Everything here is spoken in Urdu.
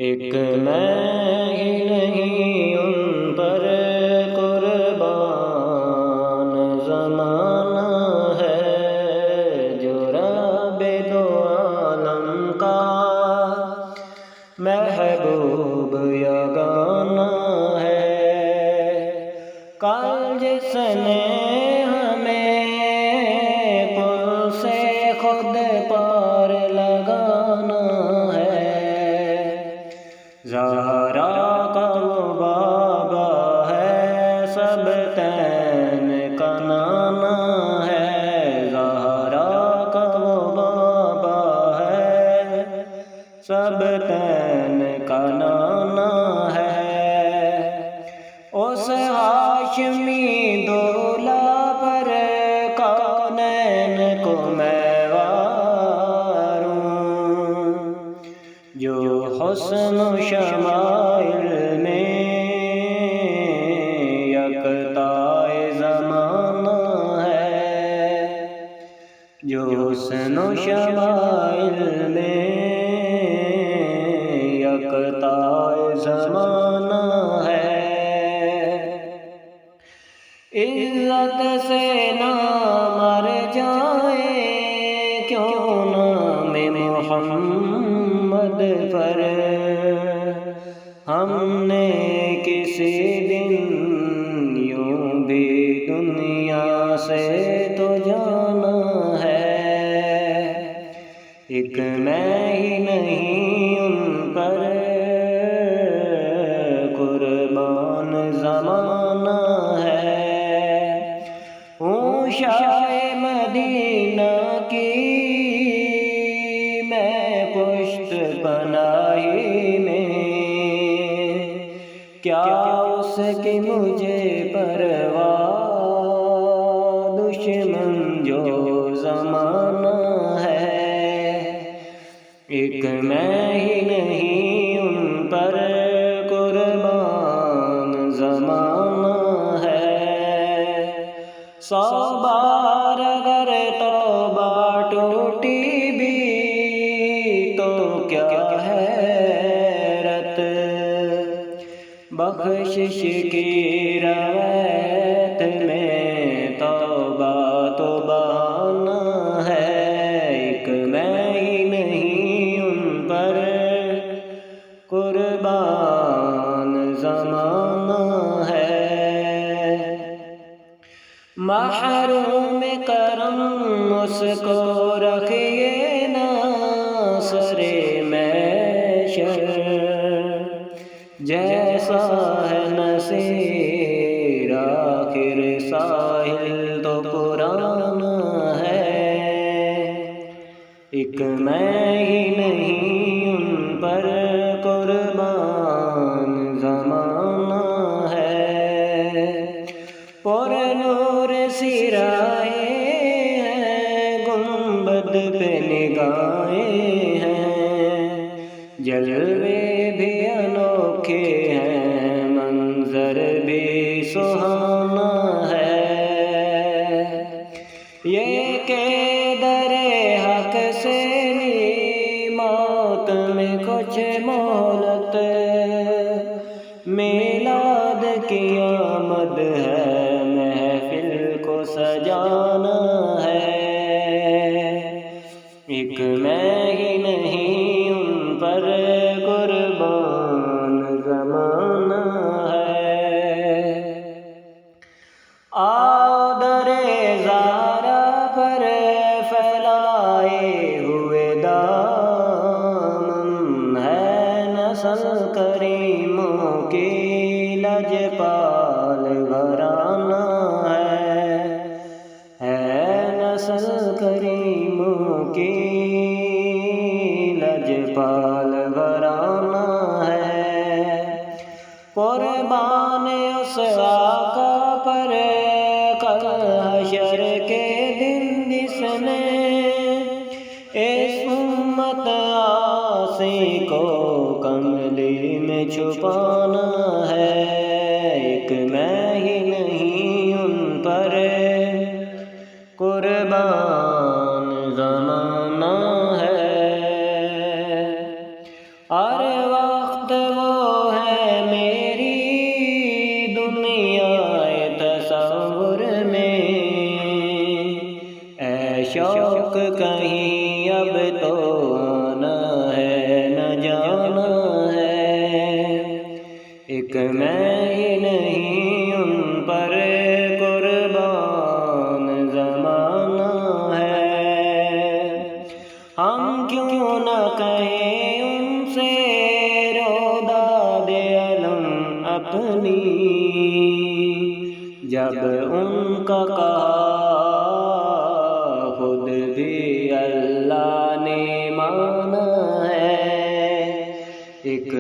ایک میں ہی نہیں ان پر قربان زمانہ ہے، جو رب دو عالم کا محبوب یگانہ ہے۔ کل جس نے ہمیں پل سے خود پار لگانا ہے، زہرا کا وہ بابا ہے، سب تین کا نانا ہے۔ زہرا کا وہ بابا ہے، سب تین کا نانا ہے۔ اس ہاشمی دولہ پر کونین کو میں واروں، جو حسن و شمائل میں یکتائے زمانہ ہے، جو حسن و شمائل میں یکتائے زمانہ ہے۔ عزت سے نہ مر جائیں کیوں نام محمد پر، ہم نے کسی دن یوں بھی دنیا سے تو جانا ہے۔ ایک میں ہی نہیں ان پر قربان زمانہ ہے۔ شاہ مدینہ کی میں پشت پناہی میں، کیا اس کی مجھے پرواہ، دشمن جو زمانہ ہے۔ ایک میں ہی نہیں ان پر قربان زمانہ ہے۔ 100 بار اگر توبہ ٹوٹی بھی تو کیا حیرت، بخشش کی روایت میں توبہ تو بہانہ ہے۔ ایک میں ہی نہیں ان پر قربان زمانہ ہے۔ محروم کرم اس کو رکھیے ناصر محشر، جیسا ہے نصیر آخر ساحل تو پرانا ہے۔ ایک میں ہی نہیں ان پر قربان زمانہ ہے۔ پر نور سرائے ہیں، گنبد پہ نگاہیں ہیں، جلوے بھی انوکھے ہیں، منظر بھی سہانا ہے۔ یہ کہ در حق سے لی موت میں کچھ مہلت، میلاد کی آمد ہے، محفل کو سجانا ہے۔ ایک میں ہی نہیں ان پر قربان زمانہ ہے۔ آؤ در زہرا پر پھیلائے ہوئے دامن، ہے نسل کریموں کی لجپال گھرانہ ہے نسل کریموں کی لجپال گھرانہ ہے۔ قربان اس آقا پر کل حشر کے دن جس نے اس امت عاصی کو کملی میں چھپانا ہے۔ ایک میں ہی نہیں ان پر قربان زمانہ ہے۔ ہر وقت ایک میں ہی نہیں ان پر قربان زمانہ ہے، ہم کیوں نہ کہیں ان سے رو داد علم اپنی، جب ان کا کہا خود بھی اللہ نے مانا ہے۔ ایک